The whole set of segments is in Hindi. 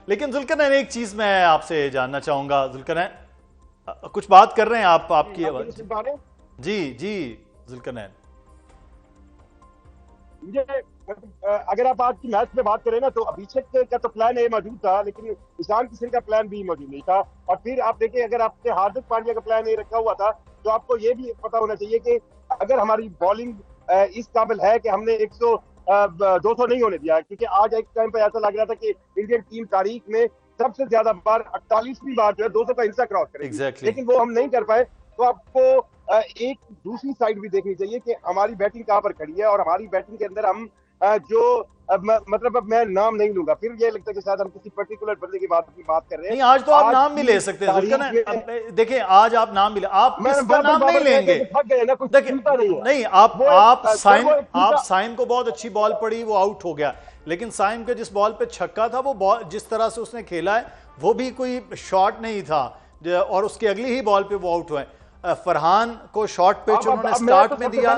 लेकिन जुल्करनैन, एक चीज मैं आपसे जानना चाहूंगा। जुल्करनैन, कुछ बात कर रहे हैं आप? आपकी आवाज। जी जी जुल्करनैन, मुझे अगर आप आज की मैच में बात करें ना, तो अभिषेक का तो प्लान ए मौजूद था, लेकिन ईशान किशन का प्लान बी मौजूद नहीं था। और फिर आप देखिए, अगर आपने हार्दिक पांड्या का प्लान ए रखा हुआ था, तो आपको ये भी पता होना चाहिए कि अगर हमारी बॉलिंग इस काबिल है कि हमने 200 नहीं होने दिया, क्योंकि आज एक टाइम पे ऐसा लग रहा था कि इंडियन टीम तारीख में सबसे ज्यादा बार 48वीं बार जो है 200 का हिस्सा क्रॉस करेगी। लेकिन वो हम नहीं कर पाए। तो आपको एक दूसरी साइड भी देखनी चाहिए कि हमारी बैटिंग कहाँ पर खड़ी है, और हमारी बैटिंग के अंदर हम मतलब अब मैं नाम नहीं लूंगा, फिर ये लगता है कि शायद हम किसी पर्टिकुलर बंदे की बात कर रहे हैं। नहीं, आज तो आप नाम भी ले सकते हैं जुल्करनैन। देखिए, आज आप नाम भी ले, आप किसका नाम नहीं लेंगे? देखिए, नहीं, आप साइम को बहुत अच्छी बॉल पड़ी, वो आउट हो गया। लेकिन साइम के जिस बॉल पे छक्का था, वो बॉल जिस तरह से उसने खेला है, वो भी कोई शॉट नहीं था, और उसकी अगली ही बॉल पे वो आउट हुए। फरहान को शॉर्ट पिच उन्होंने स्टार्ट में दिया।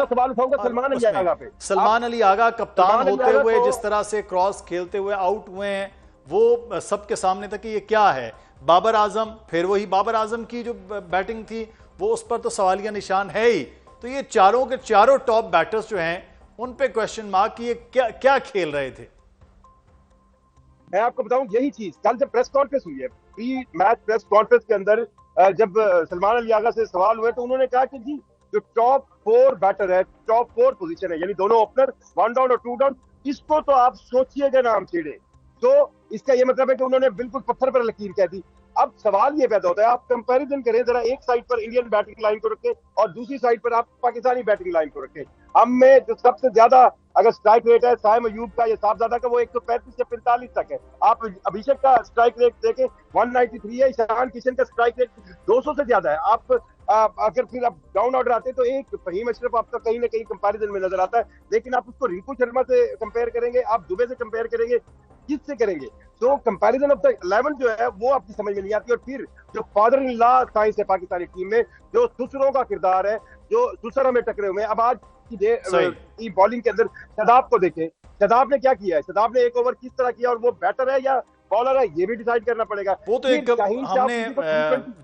सलमान अली आगा कप्तान होते हुए जिस तरह से क्रॉस खेलते हुए आउट हुए हैं, वो सबके सामने था कि ये क्या है। बाबर आजम, फिर वही बाबर आजम की जो बैटिंग थी, वो उस पर तो सवालिया निशान है ही। तो ये चारों के चारों टॉप बैटर्स जो हैं, उन पे क्वेश्चन मार्क कि ये क्या क्या खेल रहे थे। मैं आपको बताऊं, यही चीज कल जब प्रेस कॉन्फ्रेंस हुई है, प्री मैच प्रेस कॉन्फ्रेंस के अंदर जब सलमान अली आगा से सवाल हुए, तो उन्होंने कहा कि जी जो टॉप 4 बैटर है, टॉप 4 पोजीशन है, यानी दोनों ओपनर, 1 डाउन और 2 डाउन, इसको तो आप सोचिएगा ना हम छेड़े। तो इसका ये मतलब है कि उन्होंने बिल्कुल पत्थर पर लकीर कह दी। अब सवाल ये पैदा होता है, आप कंपैरिजन करें जरा, एक साइड पर इंडियन बैटिंग लाइन को रखें और दूसरी साइड पर आप पाकिस्तानी बैटिंग लाइन को रखें। हम में जो सबसे ज्यादा अगर स्ट्राइक रेट है साइम अयूब का या साहबजादा का, वो 135 से 45 तक है। आप अभिषेक का स्ट्राइक रेट देखें 193 है, ईशान किशन का स्ट्राइक रेट 200 से ज्यादा है। आप अगर फिर आप डाउन ऑर्डर आते हैं, तो एक फहीम अशरफ आपका कहीं ना कहीं कंपैरिजन में नजर आता है, लेकिन आप उसको रिंकू शर्मा से कंपेयर करेंगे, आप दुबे से कंपेयर करेंगे, किससे करेंगे? तो कंपैरिजन ऑफ द 11 जो है वो आपकी समझ में नहीं आती। और फिर जो फादर इन लॉ साइंस है पाकिस्तानी टीम में, जो सुसरों का किरदार है, जो सुसर हमें टकरे हुए हैं। अब आज की बॉलिंग के अंदर शदाब को देखें, शदाब ने क्या किया है, शदाब ने एक ओवर किस तरह किया, और वो बैटर है या बॉलर है, ये भी डिसाइड करना पड़ेगा। वो तो एक हमने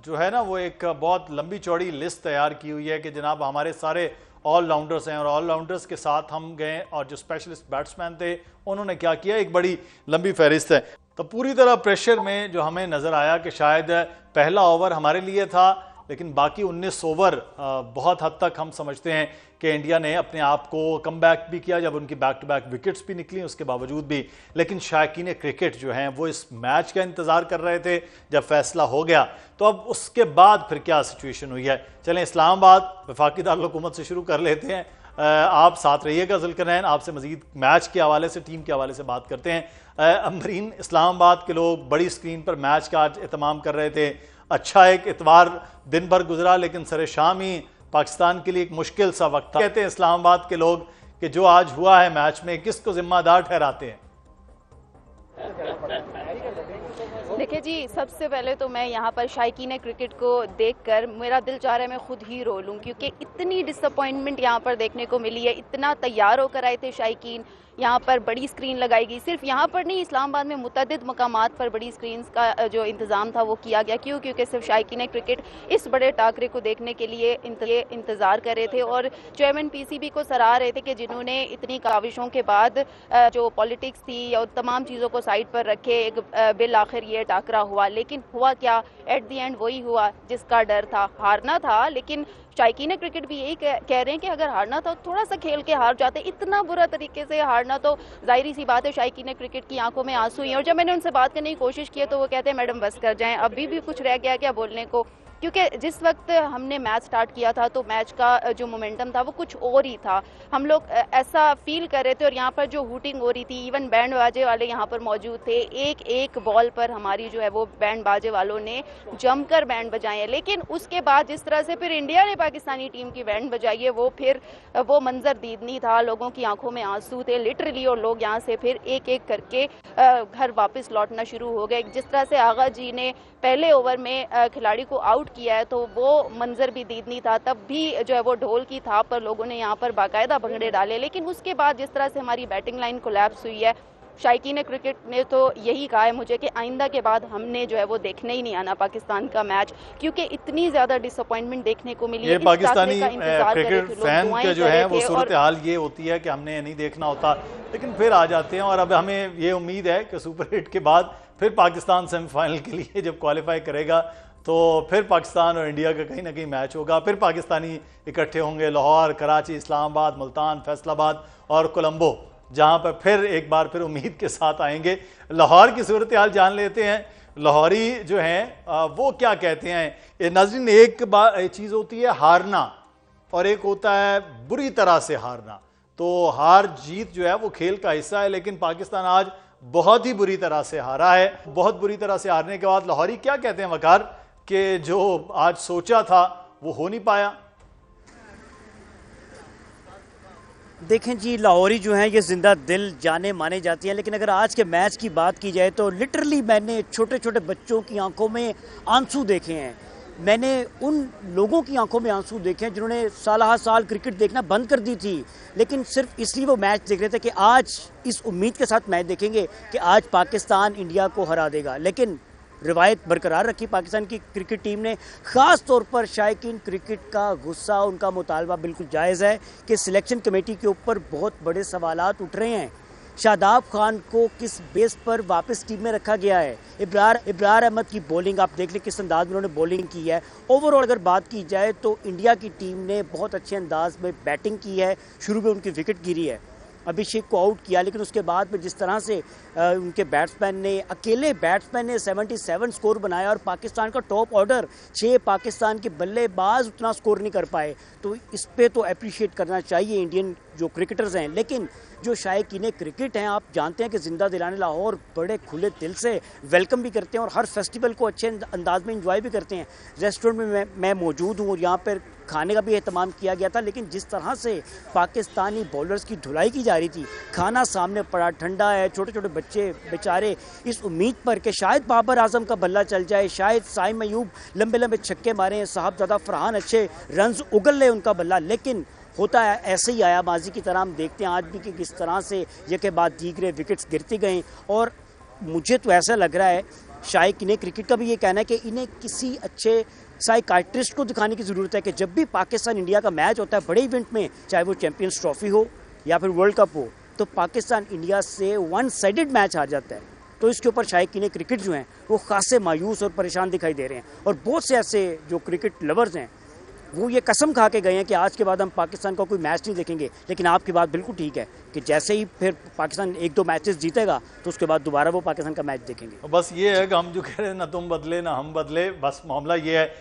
जो है ना, वो एक बहुत लंबी चौड़ी लिस्ट तैयार की हुई है कि जनाब हमारे सारे ऑलराउंडर्स हैं, और ऑलराउंडर्स के साथ हम गए, और जो स्पेशलिस्ट बैट्समैन थे उन्होंने क्या किया, एक बड़ी लंबी फहरिस्त है। तो पूरी तरह प्रेशर में जो हमें नज़र आया कि शायद पहला ओवर हमारे लिए था, लेकिन बाकी 19 ओवर बहुत हद तक हम समझते हैं कि इंडिया ने अपने आप को कम बैक भी किया, जब उनकी बैक टू बैक विकेट्स भी निकली उसके बावजूद भी। लेकिन शायकीन क्रिकेट जो हैं वो इस मैच का इंतज़ार कर रहे थे जब फैसला हो गया। तो अब उसके बाद फिर क्या सिचुएशन हुई है, चलें इस्लामाबाद वफाकी दारुल-हुकूमत से शुरू कर लेते हैं। आप साथ रहिएगा जुल्करनैन, आपसे मजीद मैच के हवाले से, टीम के हवाले से बात करते हैं। अमरीन, इस्लामाबाद के लोग बड़ी स्क्रीन पर मैच का आज एहतमाम कर रहे थे। अच्छा एक इतवार दिन भर गुजरा, लेकिन सरे शाम ही पाकिस्तान के लिए एक मुश्किल सा वक्त था। कहते हैं इस्लामाबाद के लोग कि जो आज हुआ है मैच में, किसको जिम्मेदार ठहराते हैं? देखिए जी, सबसे पहले तो मैं यहाँ पर शायकीन क्रिकेट को देखकर मेरा दिल चाह रहा है मैं खुद ही रो लूँ, क्योंकि इतनी डिसअपॉइंटमेंट यहाँ पर देखने को मिली है। इतना तैयार होकर आए थे शायकीन, यहाँ पर बड़ी स्क्रीन लगाई गई, सिर्फ यहाँ पर नहीं इस्लामाबाद में मुतअद्दिद मकामात पर बड़ी स्क्रीन का जो इंतज़ाम था वो किया गया। क्यों? क्योंकि सिर्फ शायकीन क्रिकेट इस बड़े टाकरे को देखने के लिए इंतज़ार कर रहे थे, और चेयरमैन पीसीबी को सराह रहे थे कि जिन्होंने इतनी काविशों के बाद जो पॉलिटिक्स थी और तमाम चीज़ों को साइड पर रखे, एक बिल आखिर ये टाकरा हुआ। लेकिन हुआ क्या? एट दी एंड वही हुआ जिसका डर था, हारना था। लेकिन शायकीन क्रिकेट भी यही कह रहे हैं कि अगर हारना था तो थोड़ा सा खेल के हार जाते, इतना बुरा तरीके से हारना तो जाहिर सी बात है शायकीन क्रिकेट की आंखों में आंसू ही। और जब मैंने उनसे बात करने की कोशिश की तो वो कहते हैं मैडम बस कर जाएं, अभी भी कुछ रह गया क्या बोलने को? क्योंकि जिस वक्त हमने मैच स्टार्ट किया था तो मैच का जो मोमेंटम था वो कुछ और ही था, हम लोग ऐसा फील कर रहे थे। और यहाँ पर जो हूटिंग हो रही थी, इवन बैंड बाजे वाले यहाँ पर मौजूद थे, एक एक बॉल पर हमारी जो है वो बैंड बाजे वालों ने जमकर बैंड बजाए हैं। लेकिन उसके बाद जिस तरह से फिर इंडिया ने पाकिस्तानी टीम की बैंड बजाई है, वो फिर वो मंजर दीदनी था, लोगों की आंखों में आंसू थे लिटरली। और लोग यहाँ से फिर एक एक करके घर वापस लौटना शुरू हो गए। जिस तरह से आगा जी ने पहले ओवर में खिलाड़ी को आउट किया है, तो वो मंजर भी दीदनी था। तब भी जो है वो ढोल की थाप पर लोगों ने यहाँ पर बाकायदा भंगड़े डाले। लेकिन उसके बाद जिस तरह से हमारी बैटिंग लाइन कोलैप्स हुई है, शायकीन क्रिकेट ने तो यही कहा है मुझे कि आइंदा के बाद हमने जो है वो देखने ही नहीं आना पाकिस्तान का मैच, क्योंकि इतनी ज़्यादा डिसअपॉइंटमेंट देखने को मिली है। ये पाकिस्तानी क्रिकेट फैन के जो है वो सूरत हाल ये होती है कि हमने नहीं देखना होता, लेकिन फिर आ जाते हैं। और अब हमें ये उम्मीद है कि सुपर 8 के बाद फिर पाकिस्तान सेमीफाइनल के लिए जब क्वालिफाई करेगा तो फिर पाकिस्तान और इंडिया का कहीं ना कहीं मैच होगा, फिर पाकिस्तानी इकट्ठे होंगे लाहौर, कराची, इस्लामाबाद, मुल्तान, फैसलाबाद और कोलंबो, जहां पर फिर एक बार फिर उम्मीद के साथ आएंगे। लाहौर की सूरत हाल जान लेते हैं, लाहौरी जो हैं वो क्या कहते हैं। नाज़रीन, एक चीज़ होती है हारना और एक होता है बुरी तरह से हारना। तो हार जीत जो है वो खेल का हिस्सा है, लेकिन पाकिस्तान आज बहुत ही बुरी तरह से हारा है। बहुत बुरी तरह से हारने के बाद लाहौरी क्या कहते हैं वकार, कि जो आज सोचा था वो हो नहीं पाया। देखें जी, लाहौरी जो हैं ये जिंदा दिल जाने माने जाती हैं, लेकिन अगर आज के मैच की बात की जाए तो लिटरली मैंने छोटे छोटे बच्चों की आंखों में आंसू देखे हैं। मैंने उन लोगों की आंखों में आंसू देखे हैं जिन्होंने साल क्रिकेट देखना बंद कर दी थी, लेकिन सिर्फ इसलिए वो मैच देख रहे थे कि आज इस उम्मीद के साथ मैच देखेंगे कि आज पाकिस्तान इंडिया को हरा देगा। लेकिन रिवायत बरकरार रखी पाकिस्तान की क्रिकेट टीम ने। ख़ास तौर पर शायकीन क्रिकेट का गुस्सा, उनका मुतालबा बिल्कुल जायज़ है कि सिलेक्शन कमेटी के ऊपर बहुत बड़े सवालात उठ रहे हैं। शादाब खान को किस बेस पर वापस टीम में रखा गया है। इब्रार अहमद की बॉलिंग आप देख लें किस अंदाज में उन्होंने बॉलिंग की है। ओवरऑल अगर बात की जाए तो इंडिया की टीम ने बहुत अच्छे अंदाज में बैटिंग की है। शुरू में उनकी विकेट गिरी है, अभिषेक को आउट किया, लेकिन उसके बाद में जिस तरह से उनके बैट्समैन ने, अकेले बैट्समैन ने 77 स्कोर बनाया और पाकिस्तान का टॉप ऑर्डर 6 पाकिस्तान के बल्लेबाज उतना स्कोर नहीं कर पाए, तो इस पे तो अप्रिशिएट करना चाहिए इंडियन जो क्रिकेटर्स हैं। लेकिन जो शायकीन क्रिकेट हैं, आप जानते हैं कि जिंदा दिलाने लाहौर बड़े खुले दिल से वेलकम भी करते हैं और हर फेस्टिवल को अच्छे अंदाज में इंजॉय भी करते हैं। रेस्टोरेंट में मैं मौजूद हूँ और यहाँ पर खाने का भी एहतमाम किया गया था, लेकिन जिस तरह से पाकिस्तानी बॉलर्स की धुलाई की जा रही थी, खाना सामने पड़ा, ठंडा है, छोटे छोटे बच्चे बेचारे इस उम्मीद पर कि शायद बाबर आजम का बल्ला चल जाए, शायद साइम अयूब लंबे लंबे छक्के मारे, साहबजादा फरहान अच्छे रन्स उगल ले उनका बल्ला, लेकिन होता है ऐसे ही आया माजी की तरह। हम देखते हैं आज भी कि किस तरह से ये के बाद दीगरे विकेट्स गिरती गई। और मुझे तो ऐसा लग रहा है, शायकीन क्रिकेट का भी ये कहना है कि इन्हें किसी अच्छे साइकाइट्रिस्ट को दिखाने की ज़रूरत है कि जब भी पाकिस्तान इंडिया का मैच होता है बड़े इवेंट में, चाहे वो चैंपियंस ट्रॉफी हो या फिर वर्ल्ड कप हो, तो पाकिस्तान इंडिया से वन साइडेड मैच हार जाता है। तो इसके ऊपर शायकीन क्रिकेट जो हैं वो खासे मायूस और परेशान दिखाई दे रहे हैं। और बहुत से ऐसे जो क्रिकेट लवर्स हैं वो ये कसम खा के गए हैं कि आज के बाद हम पाकिस्तान का कोई मैच नहीं देखेंगे। लेकिन आपकी बात बिल्कुल ठीक है कि जैसे ही फिर पाकिस्तान 1-2 मैचेस जीतेगा तो उसके बाद दोबारा वो पाकिस्तान का मैच देखेंगे। बस ये है कि हम जो कह रहे हैं ना तुम बदले ना हम बदले, बस मामला ये है